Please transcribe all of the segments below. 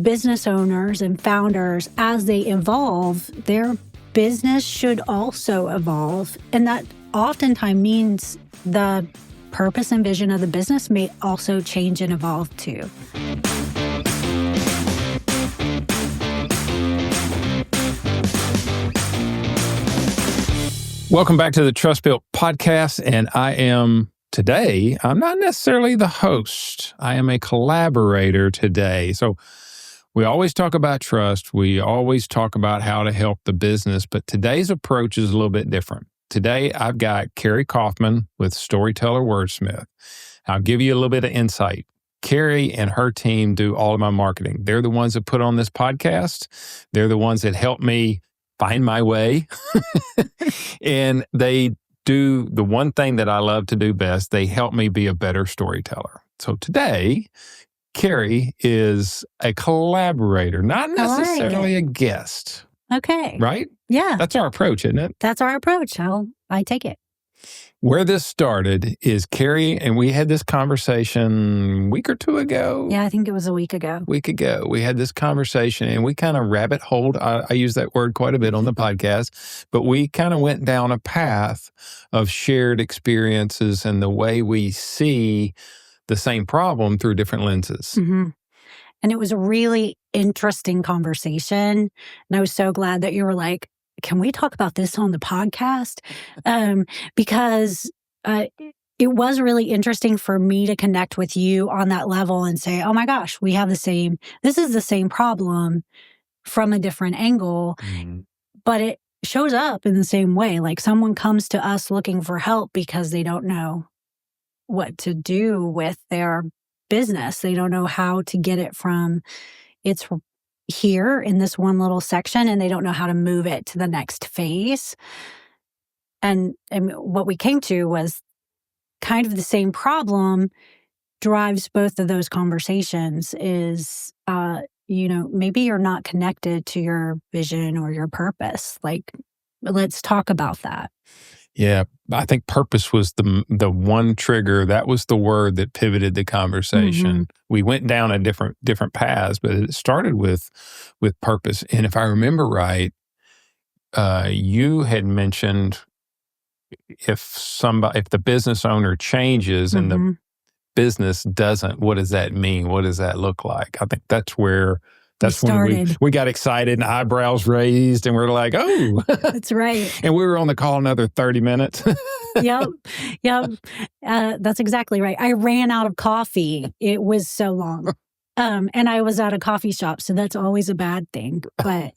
business owners and founders, as they evolve, their business should also evolve. And that oftentimes means the purpose and vision of the business may also change and evolve too. Welcome back to the TrustBuilt Podcast. And I'm not necessarily the host. I am a collaborator today. So we always talk about trust. We always talk about how to help the business. But today's approach is a little bit different. Today, I've got Cari Kaufman with Storyteller Wordsmith. I'll give you a little bit of insight. Cari and her team do all of my marketing. They're the ones that put on this podcast. They're the ones that help me find my way. And they do the one thing that I love to do best. They help me be a better storyteller. So today, Cari is a collaborator, not necessarily a guest. Okay. Right? Yeah. That's our approach, isn't it? That's our approach. I take it. Where this started is Cari, and we had this conversation a week or two ago. Yeah, I think it was a week ago. We had this conversation, and we kind of rabbit holed. I use that word quite a bit on the podcast, but we kind of went down a path of shared experiences and the way we see the same problem through different lenses. Mm-hmm. And it was a really interesting conversation. And I was so glad that you were like, can we talk about this on the podcast? Because it was really interesting for me to connect with you on that level and say, oh my gosh, this is the same problem from a different angle, but it shows up in the same way. Like someone comes to us looking for help because they don't know what to do with their business. They don't know how to get it from its here in this one little section, and they don't know how to move it to the next phase. And what we came to was kind of the same problem drives both of those conversations is, maybe you're not connected to your vision or your purpose. Like, let's talk about that. Yeah, I think purpose was the one trigger. That was the word that pivoted the conversation. Mm-hmm. We went down a different paths, but it started with purpose. And if I remember right, you had mentioned if the business owner changes and the business doesn't, what does that mean? What does that look like? I think that's when we got excited and eyebrows raised and we're like, oh. That's right. And we were on the call another 30 minutes. Yep. That's exactly right. I ran out of coffee. It was so long. And I was at a coffee shop, so that's always a bad thing. But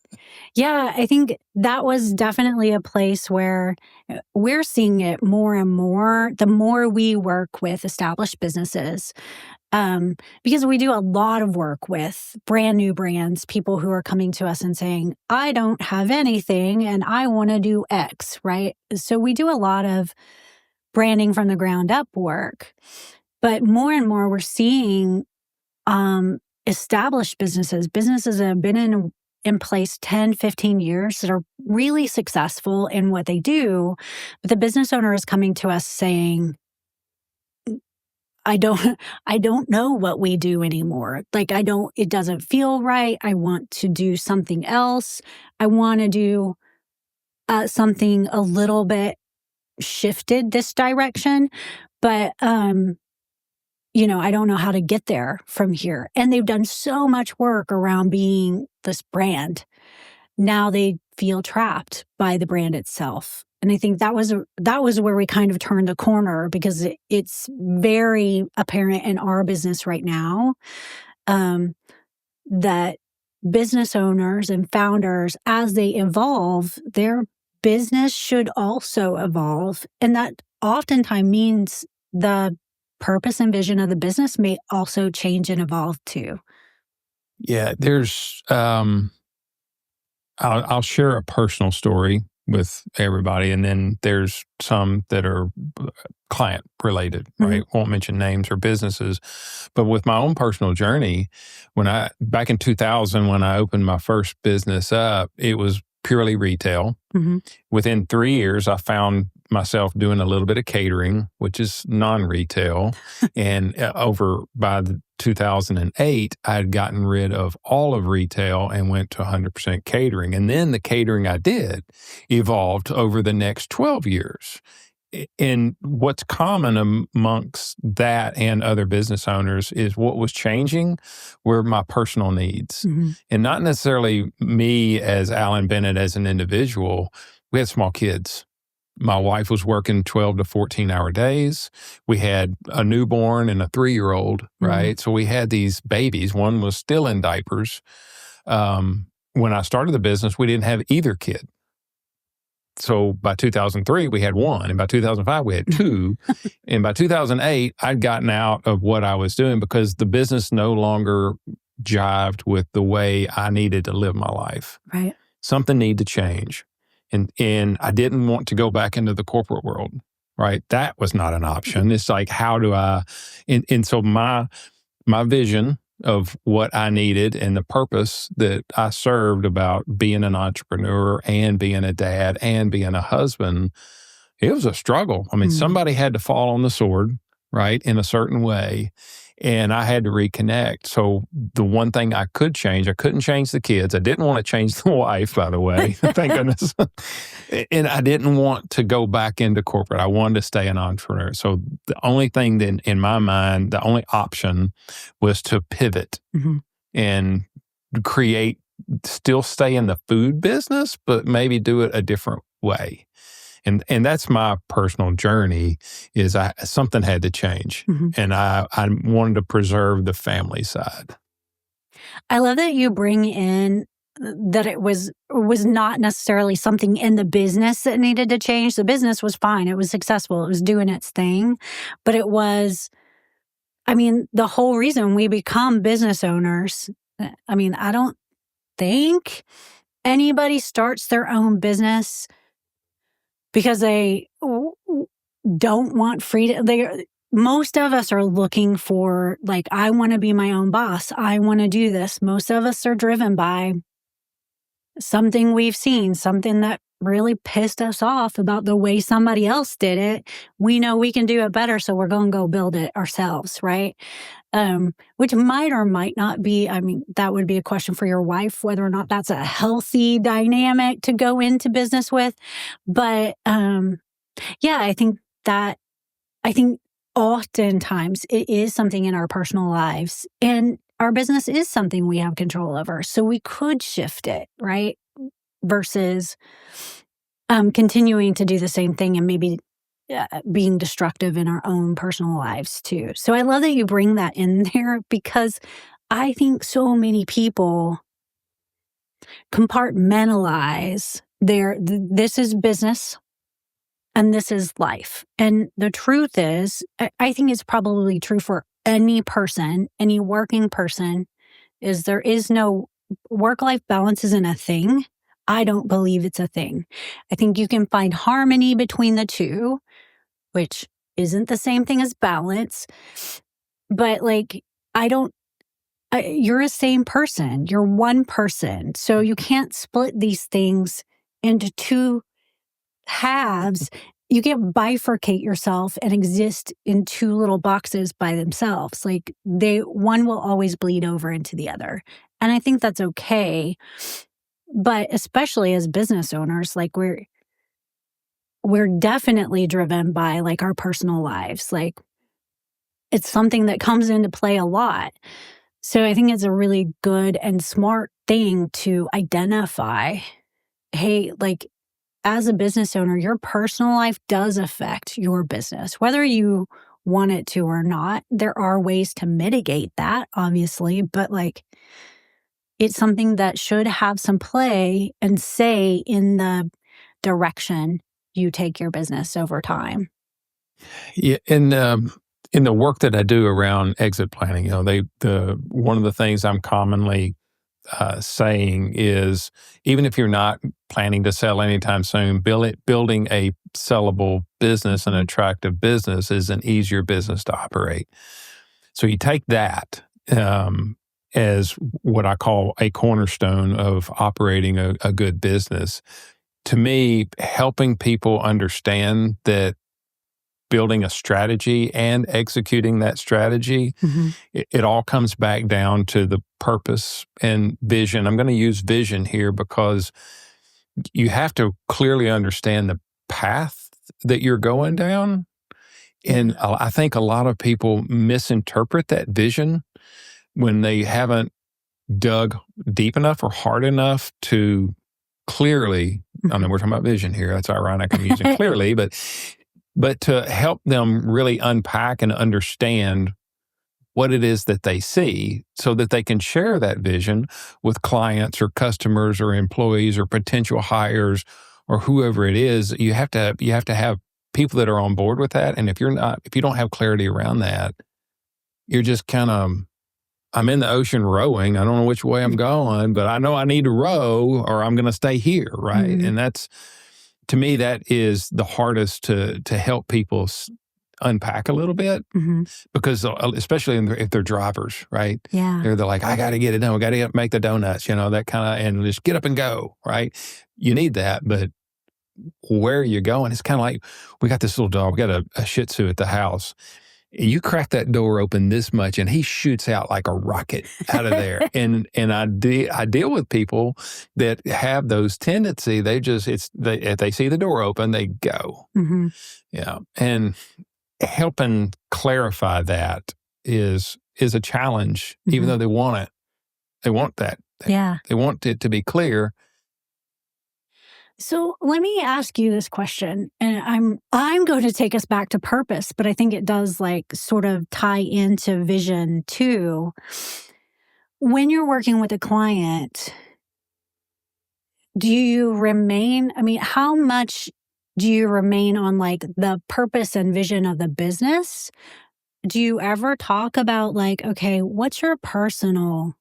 yeah, I think that was definitely a place where we're seeing it more and more the more we work with established businesses. Because we do a lot of work with brand new brands, people who are coming to us and saying, I don't have anything and I want to do X, right? So we do a lot of branding from the ground up work. But more and more we're seeing established businesses that have been in place 10, 15 years that are really successful in what they do. But the business owner is coming to us saying, I don't know what we do anymore. Like, it doesn't feel right. I want to do something else. I want to do something a little bit shifted this direction, but, I don't know how to get there from here. And they've done so much work around being this brand. Now they feel trapped by the brand itself. And I think that was where we kind of turned the corner, because it's very apparent in our business right now that business owners and founders, as they evolve, their business should also evolve. And that oftentimes means the purpose and vision of the business may also change and evolve too. Yeah, there's, I'll share a personal story with everybody, and then there's some that are client related, right? Won't mention names or businesses, but with my own personal journey, back in 2000, when I opened my first business up, it was purely retail. Within 3 years, I found myself doing a little bit of catering, which is non-retail. And over by 2008, I had gotten rid of all of retail and went to 100% catering. And then the catering I did evolved over the next 12 years. And what's common amongst that and other business owners is what was changing were my personal needs. Mm-hmm. And not necessarily me as Alan Bennett as an individual. We had small kids. My wife was working 12 to 14-hour days. We had a newborn and a 3-year-old, right? So we had these babies. One was still in diapers. When I started the business, we didn't have either kid. So by 2003, we had one. And by 2005, we had two. And by 2008, I'd gotten out of what I was doing because the business no longer jived with the way I needed to live my life. Right. Something needed to change. And I didn't want to go back into the corporate world, right? That was not an option. It's like, how do I, and so my vision of what I needed and the purpose that I served about being an entrepreneur and being a dad and being a husband, it was a struggle. I mean, somebody had to fall on the sword, right, in a certain way, and I had to reconnect. So the one thing I could change, I couldn't change the kids. I didn't want to change the wife, by the way, thank goodness. And I didn't want to go back into corporate. I wanted to stay an entrepreneur. So the only thing that in my mind, the only option was to pivot and create, still stay in the food business, but maybe do it a different way. And that's my personal journey is something had to change. And I wanted to preserve the family side. I love that you bring in that it was not necessarily something in the business that needed to change. The business was fine. It was successful. It was doing its thing. But it was, I mean, the whole reason we become business owners, I mean, I don't think anybody starts their own business because they don't want freedom. Most of us are looking for, like, I want to be my own boss. I want to do this. Most of us are driven by something we've seen, something that really pissed us off about the way somebody else did it. We know we can do it better, so we're going to go build it ourselves, right? Which might or might not be, I mean, that would be a question for your wife, whether or not that's a healthy dynamic to go into business with. But yeah, I think oftentimes it is something in our personal lives, and our business is something we have control over. So we could shift it, right? Versus continuing to do the same thing and maybe being destructive in our own personal lives too. So I love that you bring that in there, because I think so many people compartmentalize this is business and this is life. And the truth is, I think it's probably true for any person, any working person, is there is no work-life balance isn't a thing. I don't believe it's a thing. I think you can find harmony between the two, which isn't the same thing as balance. But like, you're a same person. You're one person. So you can't split these things into two halves. You can't bifurcate yourself and exist in two little boxes by themselves. Like one will always bleed over into the other. And I think that's okay. But especially as business owners, like we're definitely driven by like our personal lives. Like it's something that comes into play a lot. So I think it's a really good and smart thing to identify, hey, like as a business owner, your personal life does affect your business, whether you want it to or not. There are ways to mitigate that, obviously, but like it's something that should have some play and say in the direction you take your business over time. Yeah, in the work that I do around exit planning, one of the things I'm commonly saying is, even if you're not planning to sell anytime soon, building a sellable business, an attractive business, is an easier business to operate. So you take that as what I call a cornerstone of operating a good business. to me, helping people understand that building a strategy and executing that strategy, it all comes back down to the purpose and vision. I'm going to use vision here because you have to clearly understand the path that you're going down. And I think a lot of people misinterpret that vision when they haven't dug deep enough or hard enough to clearly, I mean, we're talking about vision here. That's ironic I'm using clearly, but to help them really unpack and understand what it is that they see so that they can share that vision with clients or customers or employees or potential hires or whoever it is. You have to have people that are on board with that. And if you don't have clarity around that, you're just kind of, I'm in the ocean rowing. I don't know which way I'm going, but I know I need to row or I'm going to stay here, right? And that's, to me, that is the hardest to help people unpack a little bit because especially if they're drivers, right? Yeah. They're like, I got to get it done. We got to make the donuts, that kind of, and just get up and go, right? You need that, but where are you going? It's kind of like, we got this little dog, we got a Shih Tzu at the house. You crack that door open this much and he shoots out like a rocket out of there. and I deal with people that have those tendency. If they see the door open, they go. Yeah. And helping clarify that is a challenge, even though they want it. They want that. They want it to be clear. So let me ask you this question, and I'm going to take us back to purpose, but I think it does sort of tie into vision too. When you're working with a client, do you remain, how much do you remain on the purpose and vision of the business? Do you ever talk about okay, what's your personal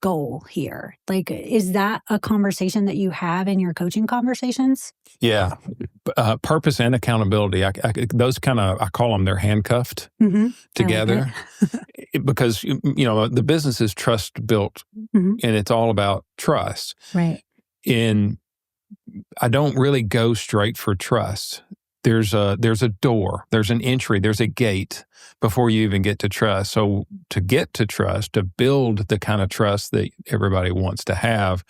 goal here? Is that a conversation that you have in your coaching conversations? Yeah. Purpose and accountability. Those I call them, they're handcuffed together because, the business is trust built and it's all about trust. Right. And I don't really go straight for trust. There's a door, there's an entry, there's a gate before you even get to trust. So to get to trust, to build the kind of trust that everybody wants to have,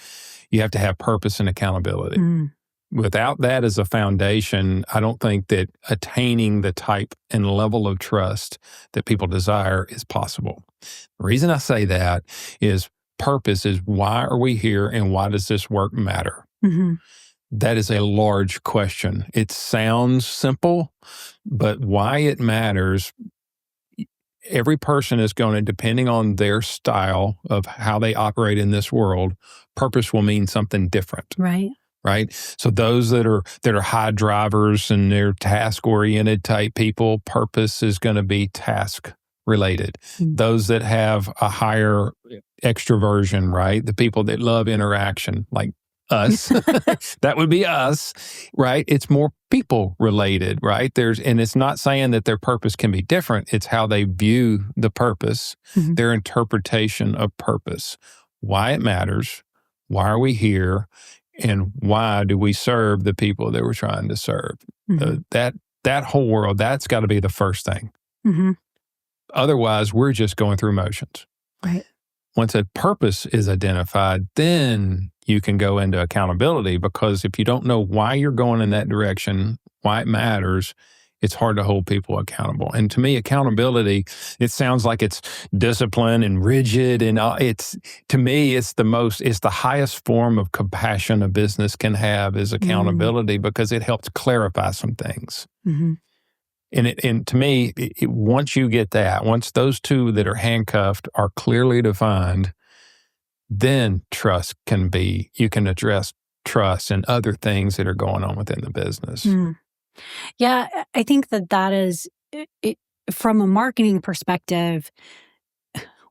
you have to have purpose and accountability. Without that as a foundation, I don't think that attaining the type and level of trust that people desire is possible. The reason I say that is purpose is, why are we here and why does this work matter? That is a large question. It sounds simple, but why it matters, every person is going to, depending on their style of how they operate in this world, purpose will mean something different. Right? So those that are high drivers and they're task-oriented type people, purpose is going to be task-related. Those that have a higher extroversion, right? The people that love interaction, like us, that would be us, right? It's more people related, right? And it's not saying that their purpose can be different. It's how they view the purpose, their interpretation of purpose, why it matters, why are we here, and why do we serve the people that we're trying to serve? That whole world, that's got to be the first thing. Otherwise, we're just going through motions. Right. Once a purpose is identified, then you can go into accountability, because if you don't know why you're going in that direction, why it matters, it's hard to hold people accountable. And to me, accountability, it sounds like it's discipline and rigid, and to me, it's the highest form of compassion a business can have is accountability, because it helps clarify some things. And to me, once you get that, once those two that are handcuffed are clearly defined, then you can address trust and other things that are going on within the business. Yeah, I think that is, from a marketing perspective,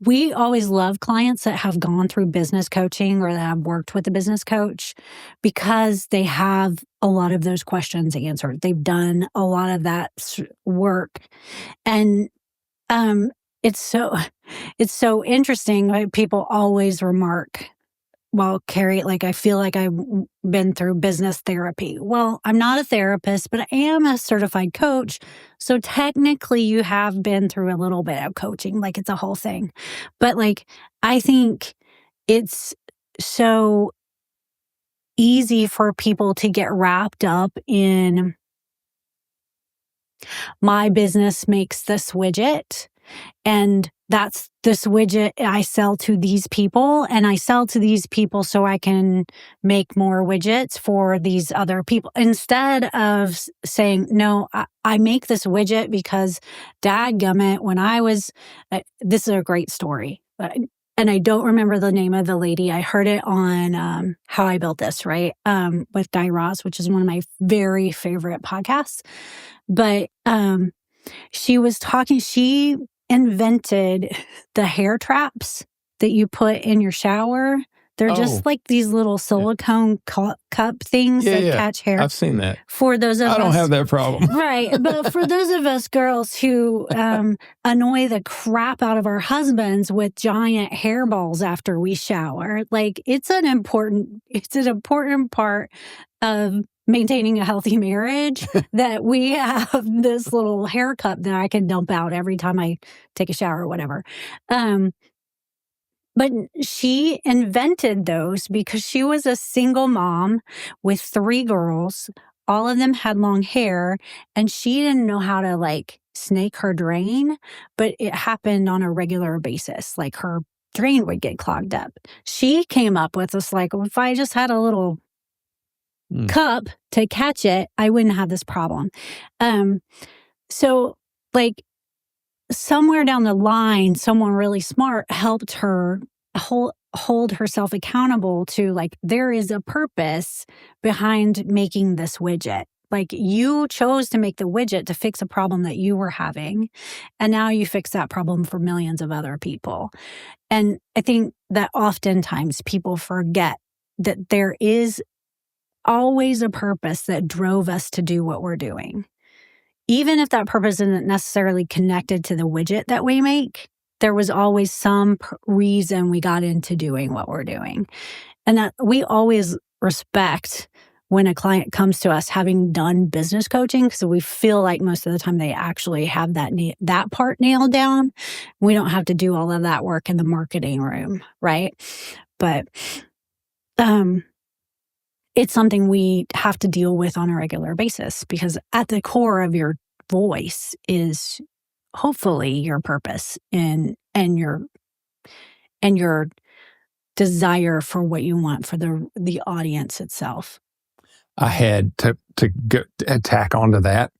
we always love clients that have gone through business coaching or that have worked with a business coach, because they have a lot of those questions answered. They've done a lot of that work. And it's so interesting. People always remark, well, Cari, like, I feel like I've been through business therapy. Well, I'm not a therapist, but I am a certified coach. So technically you have been through a little bit of coaching, like it's a whole thing. But like, I think it's so easy for people to get wrapped up in my business makes this widget. And that's this widget I sell to these people, and I sell to these people so I can make more widgets for these other people. Instead of saying, no, I make this widget because dadgummit, when I was, this is a great story. And I don't remember the name of the lady. I heard it on How I Built This, right? With Di Ross, which is one of my very favorite podcasts. But she was talking, she invented the hair traps that you put in your shower. They're just like these little silicone cup things that catch hair. I've seen that. For those of us, I don't have that problem. Right. But for those of us girls who annoy the crap out of our husbands with giant hairballs after we shower, like it's an important part of maintaining a healthy marriage that we have this little hair cup that I can dump out every time I take a shower or whatever. But she invented those because she was a single mom with 3 girls. All of them had long hair, and she didn't know how to like snake her drain, but it happened on a regular basis. Like her drain would get clogged up. She came up with this like, well, if I just had a little cup to catch it, I wouldn't have this problem. So like somewhere down the line, someone really smart helped her hold herself accountable to like, there is a purpose behind making this widget. Like you chose to make the widget to fix a problem that you were having. And now you fix that problem for millions of other people. And I think that oftentimes people forget that there is always a purpose that drove us to do what we're doing. Even if that purpose isn't necessarily connected to the widget that we make, there was always some reason we got into doing what we're doing. And that we always respect when a client comes to us having done business coaching, because we feel like most of the time they actually have that part nailed down. We don't have to do all of that work in the marketing room, right? But it's something we have to deal with on a regular basis, because at the core of your voice is hopefully your purpose and your desire for what you want for the audience itself. I had to tack onto that.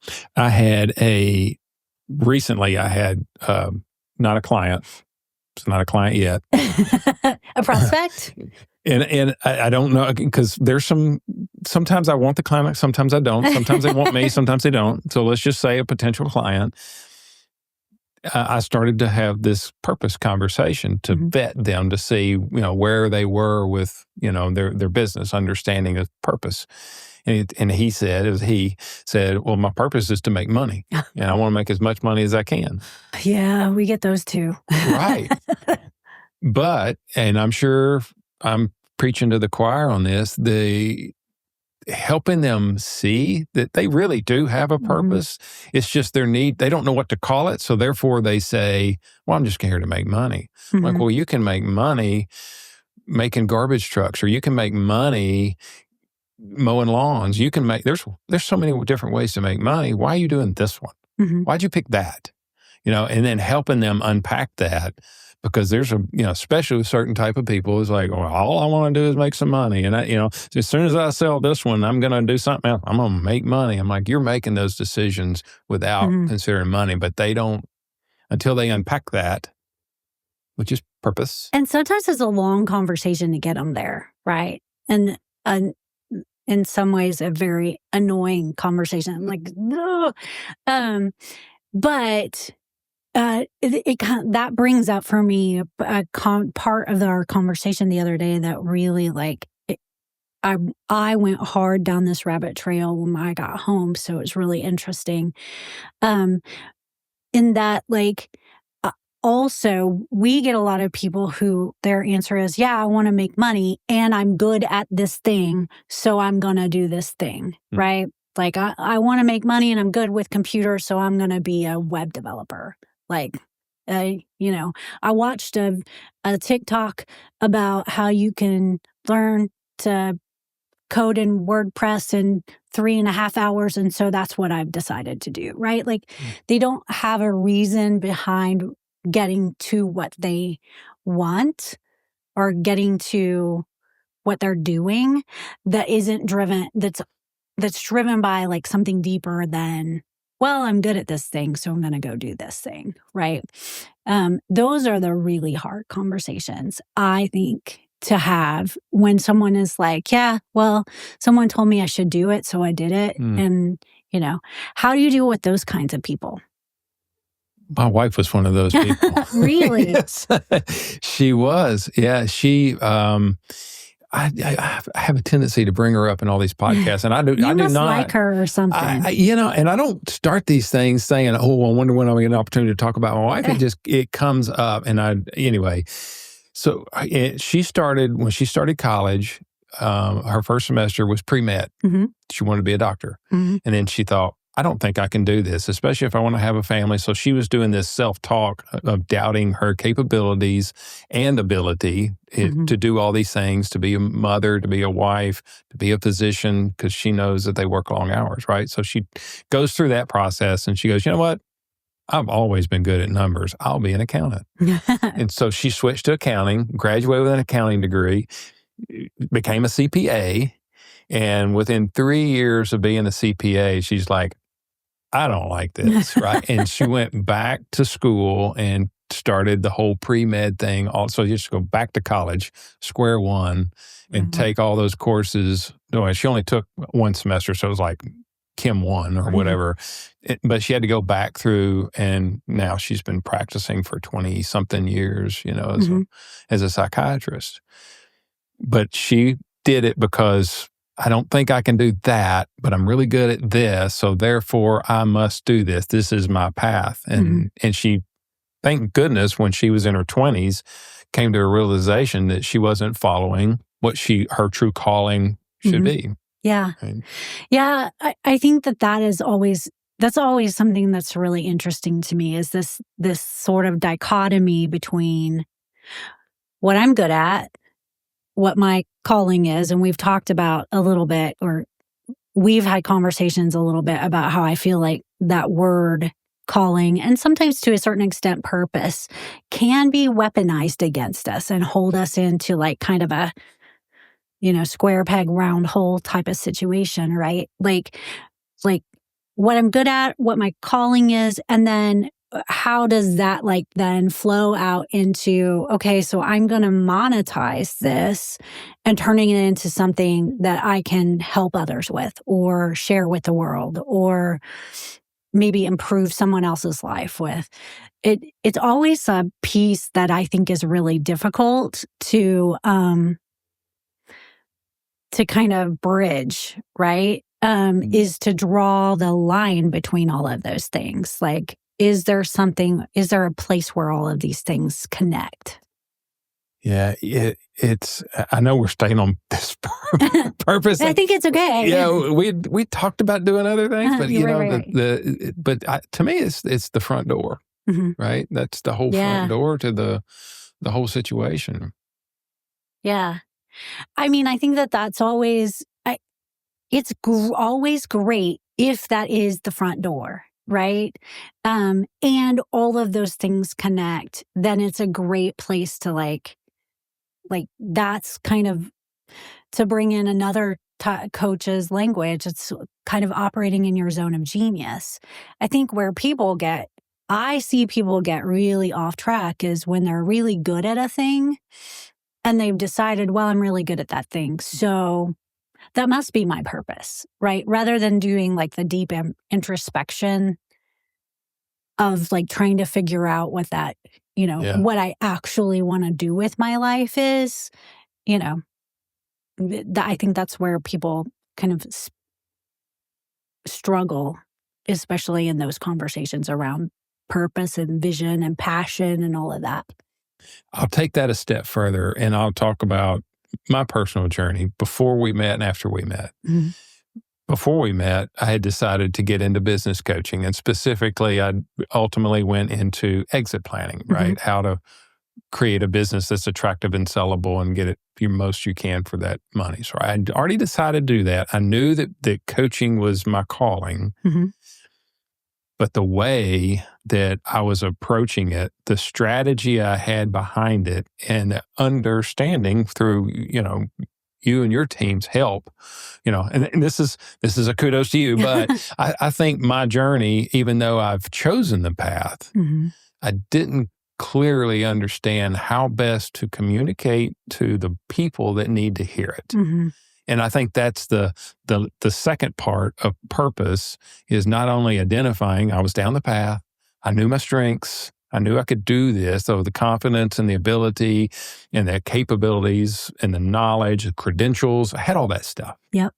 Recently I had not a client. It's not a client yet. A prospect? And I don't know, because there's sometimes I want the client, sometimes I don't. Sometimes they want me, sometimes they don't. So let's just say a potential client. I started to have this purpose conversation to vet them to see, where they were with, their business, understanding of purpose. And he said, well, my purpose is to make money, and I want to make as much money as I can. Yeah, we get those too. Right. But, and I'm sure I'm preaching to the choir on this, helping them see that they really do have a purpose. It's just their need. They don't know what to call it. So therefore they say, well, I'm just here to make money. Like, well, you can make money making garbage trucks, or you can make money mowing lawns. You can make, there's so many different ways to make money. Why are you doing this one? Why'd you pick that? And then helping them unpack that, because there's especially with certain type of people, it's like, well, all I want to do is make some money. And as soon as I sell this one, I'm going to do something else. I'm going to make money. I'm like, you're making those decisions without considering money, but they don't, until they unpack that, which is purpose. And sometimes it's a long conversation to get them there, right? And in some ways, a very annoying conversation. Like, but that brings up for me a part of our conversation the other day that really I went hard down this rabbit trail when I got home. So it's really interesting. In that, also, we get a lot of people who their answer is, yeah, I want to make money and I'm good at this thing, so I'm going to do this thing, right? Like, I want to make money and I'm good with computers, so I'm going to be a web developer. Like, I watched a TikTok about how you can learn to code in WordPress in 3.5 hours. And so that's what I've decided to do, right? Like, they don't have a reason behind getting to what they want or getting to what they're doing that isn't driven, that's driven by like something deeper than, well, I'm good at this thing, so I'm going to go do this thing, right? Those are the really hard conversations, I think, to have when someone is like, yeah, well, someone told me I should do it, so I did it. And, how do you deal with those kinds of people? My wife was one of those people. Really? Yes, she was. Yeah, she. I have a tendency to bring her up in all these podcasts, and I do. You I do must not like her or something. And I don't start these things saying, "Oh, I wonder when I'll get an opportunity to talk about my wife." It comes up, and anyway. So she started when she started college. Her first semester was pre-med. She wanted to be a doctor, and then she thought, I don't think I can do this, especially if I want to have a family. So she was doing this self-talk of doubting her capabilities and ability to do all these things, to be a mother, to be a wife, to be a physician, because she knows that they work long hours, right? So she goes through that process and she goes, you know what? I've always been good at numbers. I'll be an accountant. And so she switched to accounting, graduated with an accounting degree, became a CPA. And within 3 years of being a CPA, she's like, I don't like this, right? And she went back to school and started the whole pre-med thing. Also, you just go back to college, square one, and take all those courses. No, she only took one semester, so it was like Chem 1 or whatever. But she had to go back through, and now she's been practicing for 20-something years, as a psychiatrist. But she did it because I don't think I can do that, but I'm really good at this, so therefore I must do this. This is my path. And she, thank goodness, when she was in her 20s, came to a realization that she wasn't following what her true calling should be. Yeah. Right? Yeah. I think that is always, that's always something that's really interesting to me, is this sort of dichotomy between what I'm good at, what my calling is. And we've talked about a little bit, or we've had conversations a little bit about how I feel like that word calling, and sometimes to a certain extent purpose, can be weaponized against us and hold us into like kind of a, square peg, round hole type of situation, right? Like what I'm good at, what my calling is, and then how does that like then flow out into, okay, so I'm going to monetize this and turning it into something that I can help others with or share with the world or maybe improve someone else's life with. It's always a piece that I think is really difficult to kind of bridge, right? Is to draw the line between all of those things. Like, is there a place where all of these things connect? Yeah, it's. I know we're staying on this purpose. I think it's okay. Yeah, we talked about doing other things, but right. To me, it's the front door, right? That's the whole front door to the whole situation. Yeah, I mean, I think that's always. It's always great if that is the front door. Right. And all of those things connect, then it's a great place to like that's kind of, to bring in another coach's language. It's kind of operating in your zone of genius. I think where I see people get really off track is when they're really good at a thing and they've decided, well, I'm really good at that thing, so that must be my purpose, right? Rather than doing like the deep introspection of like trying to figure out what that, what I actually want to do with my life is, I think that's where people kind of struggle, especially in those conversations around purpose and vision and passion and all of that. I'll take that a step further and I'll talk about my personal journey before we met and after we met. Mm-hmm. Before we met, I had decided to get into business coaching, and specifically, I ultimately went into exit planning, right? Mm-hmm. How to create a business that's attractive and sellable and get it the most you can for that money. So I had already decided to do that. I knew that coaching was my calling, Mm-hmm. but the way that I was approaching it, the strategy I had behind it, and the understanding through, you and your team's help, and this is a kudos to you, but I think my journey, even though I've chosen the path, Mm-hmm. I didn't clearly understand how best to communicate to the people that need to hear it. Mm-hmm. And I think that's the second part of purpose, is not only identifying I was down the path, I knew my strengths, I knew I could do this, so the confidence and the ability and the capabilities and the knowledge, the credentials, I had all that stuff. Yep.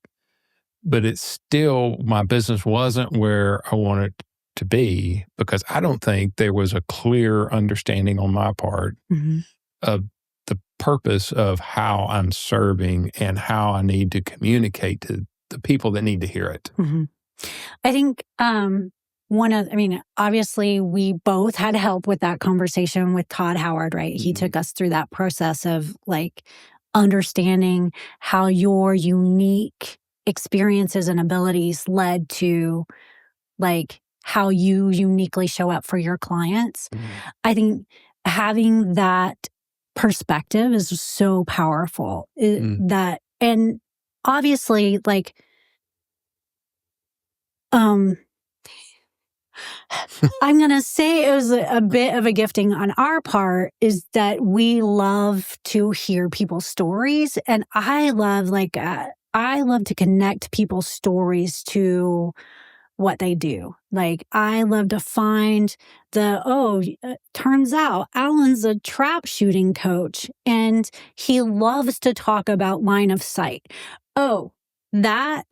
But it's still, my business wasn't where I wanted it to be, because I don't think there was a clear understanding on my part Mm-hmm. of the purpose of how I'm serving and how I need to communicate to the people that need to hear it. Mm-hmm. I think obviously we both had help with that conversation with Todd Howard, right? He took us through that process of like understanding how your unique experiences and abilities led to like how you uniquely show up for your clients. Mm-hmm. I think having that perspective is so powerful. And obviously, like, I'm going to say it was a bit of a gifting on our part, is that we love to hear people's stories. And I love to connect people's stories to what they do. Like, I love to find turns out Alan's a trap shooting coach and he loves to talk about line of sight. Oh, that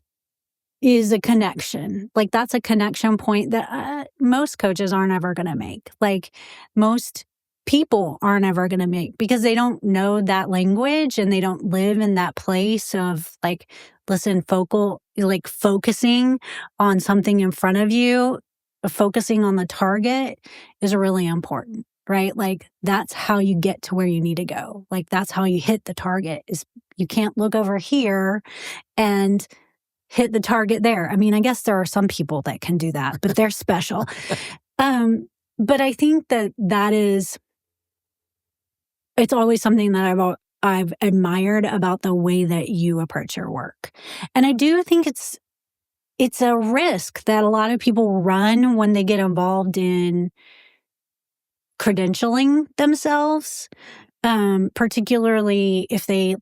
is a connection. Like, that's a connection point that most coaches aren't ever going to make. Like, most people aren't ever going to make, because they don't know that language and they don't live in that place of like, focusing on something in front of you, focusing on the target is really important, right? Like, that's how you get to where you need to go. Like, that's how you hit the target. Is you can't look over here and hit the target there. I mean, I guess there are some people that can do that, but they're special. But I think that is, it's always something that I've admired about the way that you approach your work. And I do think it's a risk that a lot of people run when they get involved in credentialing themselves, particularly if they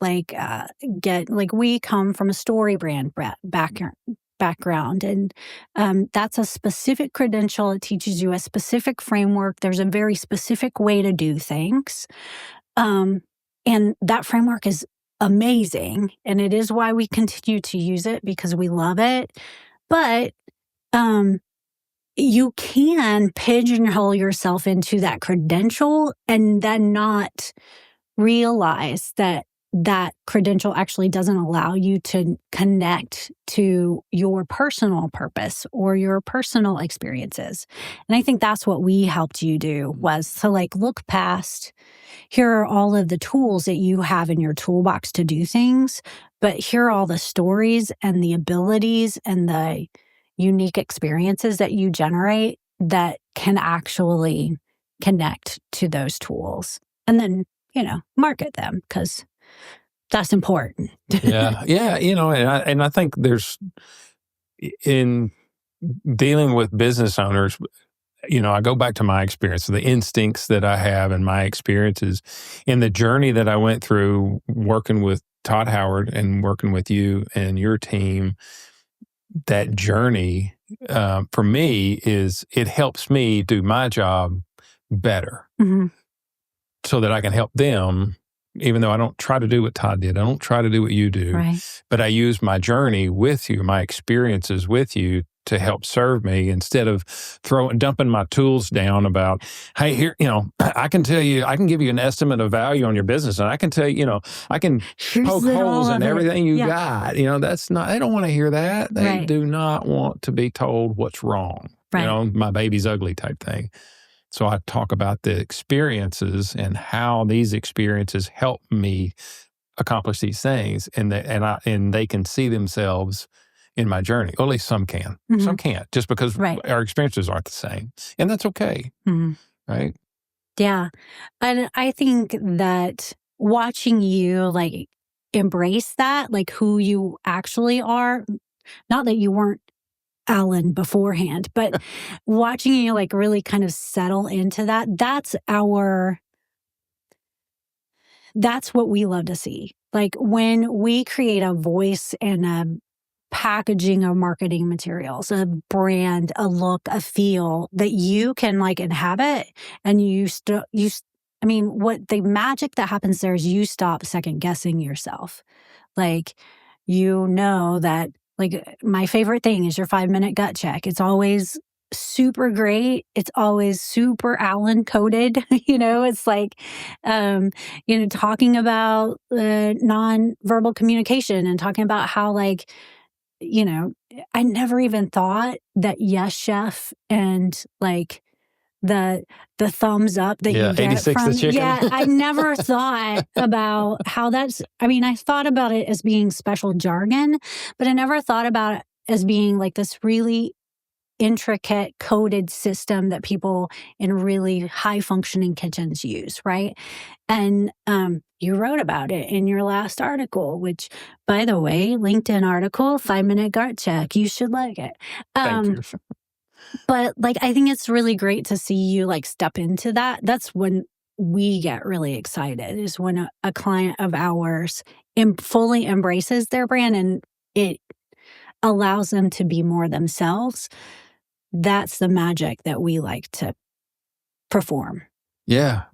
we come from a story brand background. And that's a specific credential. It teaches you a specific framework. There's a very specific way to do things. And that framework is amazing. And it is why we continue to use it, because we love it. But you can pigeonhole yourself into that credential and then not realize that credential actually doesn't allow you to connect to your personal purpose or your personal experiences. And I think that's what we helped you do, was to like look past, here are all of the tools that you have in your toolbox to do things, but here are all the stories and the abilities and the unique experiences that you generate that can actually connect to those tools. And then, market them, because that's important. Yeah. And I think there's, in dealing with business owners, I go back to my experience, the instincts that I have and my experiences in the journey that I went through working with Todd Howard and working with you and your team. That journey for me it helps me do my job better, Mm-hmm. so that I can help them, even though I don't try to do what Todd did. I don't try to do what you do, Right. But I use my journey with you, my experiences with you, to help serve me instead of dumping my tools down about, hey, here, I can tell you, I can give you an estimate of value on your business, and I can tell you, I can poke holes in everything you got. That's not, they don't want to hear that. They do not want to be told what's wrong. My baby's ugly type thing. So I talk about the experiences and how these experiences help me accomplish these things, and they can see themselves in my journey. Or at least some can. Mm-hmm. Some can't, just because our experiences aren't the same, and that's okay, right? Yeah, and I think that watching you embrace that, who you actually are, not that you weren't Alan beforehand, but watching you really kind of settle into that, that's what we love to see. When we create a voice and a packaging of marketing materials, a brand, a look, a feel that you can inhabit, and what the magic that happens there is you stop second guessing yourself. That my favorite thing is your 5-minute gut check. It's always super great. It's always super Allen coded. It's talking about nonverbal communication and talking about how I never even thought that Yes Chef and the thumbs up that you get from the chicken. I never thought about how that's. I thought about it as being special jargon, but I never thought about it as being this really intricate coded system that people in really high functioning kitchens use, right? And you wrote about it in your last article, which, by the way, LinkedIn article, 5-minute gut check. You should like it. Thank you. But I think it's really great to see you step into that. That's when we get really excited, is when a client of ours fully embraces their brand and it allows them to be more themselves. That's the magic that we like to perform. Yeah.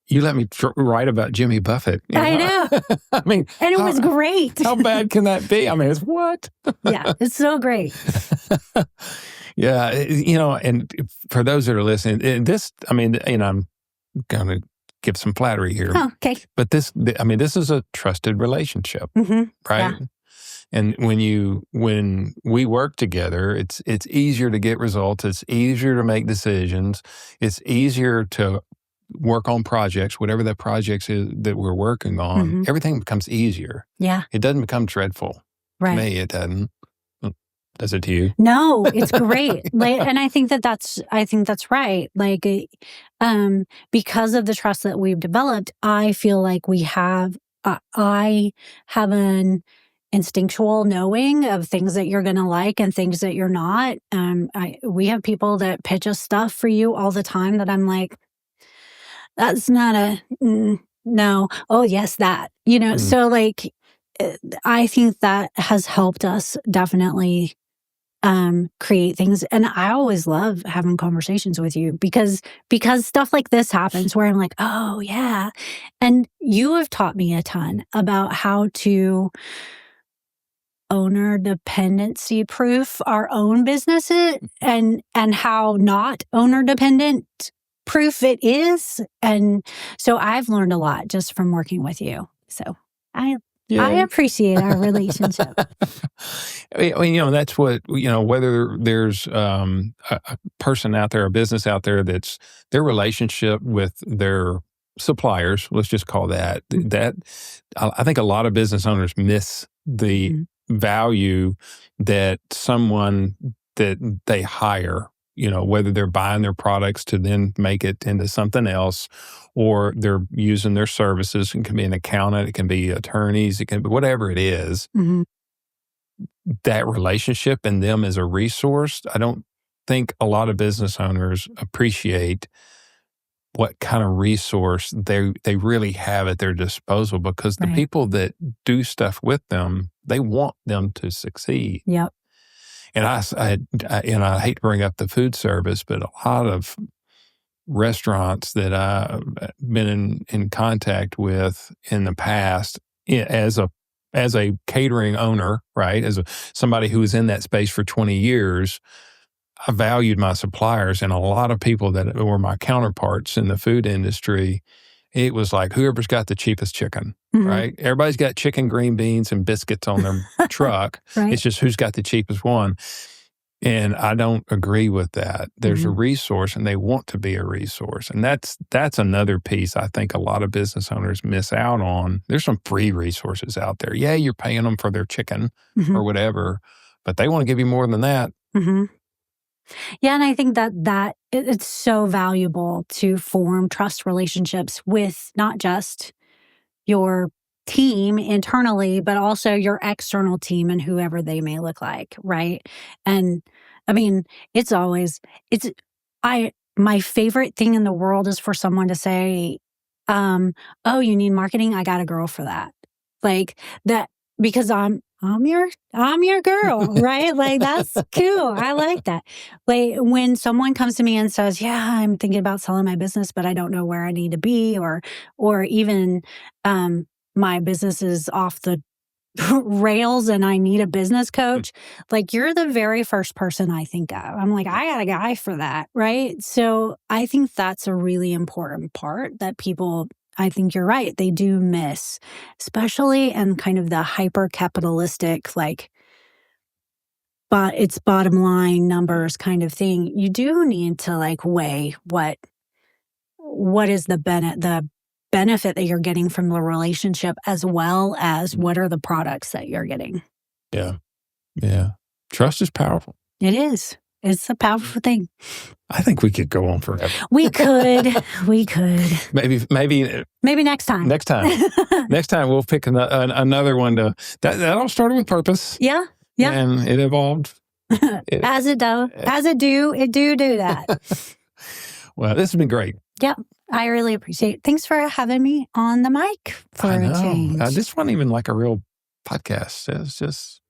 You let me write about Jimmy Buffett. I know. And it was great. How bad can that be? It's what? Yeah, it's so great. Yeah. And for those that are listening, I'm going to give some flattery here. Oh, okay. But this is a trusted relationship, right? Yeah. And when we work together, it's easier to get results. It's easier to make decisions. It's easier to work on projects, whatever that project is that we're working on. Mm-hmm. Everything becomes easier. Yeah. It doesn't become dreadful. Right. To me, it doesn't. Does it to you? No, it's great. And I think that's right. Because of the trust that we've developed, I feel like I have an instinctual knowing of things that you're going to like and things that you're not. We have people that pitch us stuff for you all the time that I'm like, that's not no. Oh, yes, that. So I think that has helped us definitely create things. And I always love having conversations with you because stuff like this happens where I'm like, oh, yeah. And you have taught me a ton about how to owner dependency proof our own businesses and how not owner dependent proof it is. And so I've learned a lot just from working with you. So I appreciate our relationship. That's what, whether there's a person out there, a business out there that's their relationship with their suppliers, let's just call that, I think a lot of business owners miss the value that someone that they hire, whether they're buying their products to then make it into something else, or they're using their services. It can be an accountant, it can be attorneys, it can be whatever it is. Mm-hmm. That relationship and them as a resource, I don't think a lot of business owners appreciate what kind of resource they really have at their disposal, because the people that do stuff with them, they want them to succeed. Yep. And I hate to bring up the food service, but a lot of restaurants that I've been in contact with in the past as a as a catering owner, right, as somebody who was in that space for 20 years, I valued my suppliers, and a lot of people that were my counterparts in the food industry, it was like whoever's got the cheapest chicken, right? Everybody's got chicken, green beans, and biscuits on their truck. Right. It's just who's got the cheapest one. And I don't agree with that. There's a resource, and they want to be a resource. And that's another piece I think a lot of business owners miss out on. There's some free resources out there. Yeah, you're paying them for their chicken or whatever, but they want to give you more than that. Yeah, and I think that it's so valuable to form trust relationships with not just your team internally, but also your external team and whoever they may look like, right? And I mean, my favorite thing in the world is for someone to say, oh, you need marketing? I got a girl for that. Like that, because I'm your girl, right? Like that's cool. I like that. Like when someone comes to me and says, yeah, I'm thinking about selling my business, but I don't know where I need to be, or even my business is off the rails and I need a business coach. Like you're the very first person I think of. I'm like, I got a guy for that, right? So I think that's a really important part that people, I think you're right, they do miss, especially in kind of the hyper-capitalistic, like, but it's bottom line numbers kind of thing. You do need to like weigh what is the benefit that you're getting from the relationship, as well as what are the products that you're getting. Yeah. Trust is powerful. It is. It's a powerful thing. I think we could go on forever. We could. Maybe next time. Next time we'll pick another one that all started with purpose. Yeah. And it evolved. As it do that. Well, this has been great. Yep. I really appreciate it. Thanks for having me on the mic for a change. This wasn't even like a real podcast. It's just...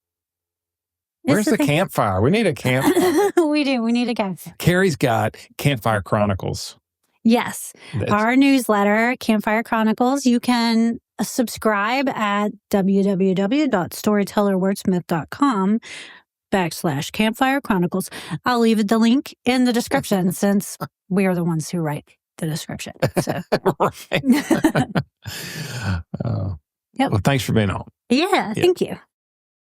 Where's the campfire? We need a campfire. We do. We need a campfire. Cari's got Campfire Chronicles. Yes. Our newsletter, Campfire Chronicles, you can subscribe at www.storytellerwordsmith.com/Campfire Chronicles. I'll leave the link in the description since we are the ones who write the description. So. Right. Yep. Well, thanks for being on. Yeah, thank you.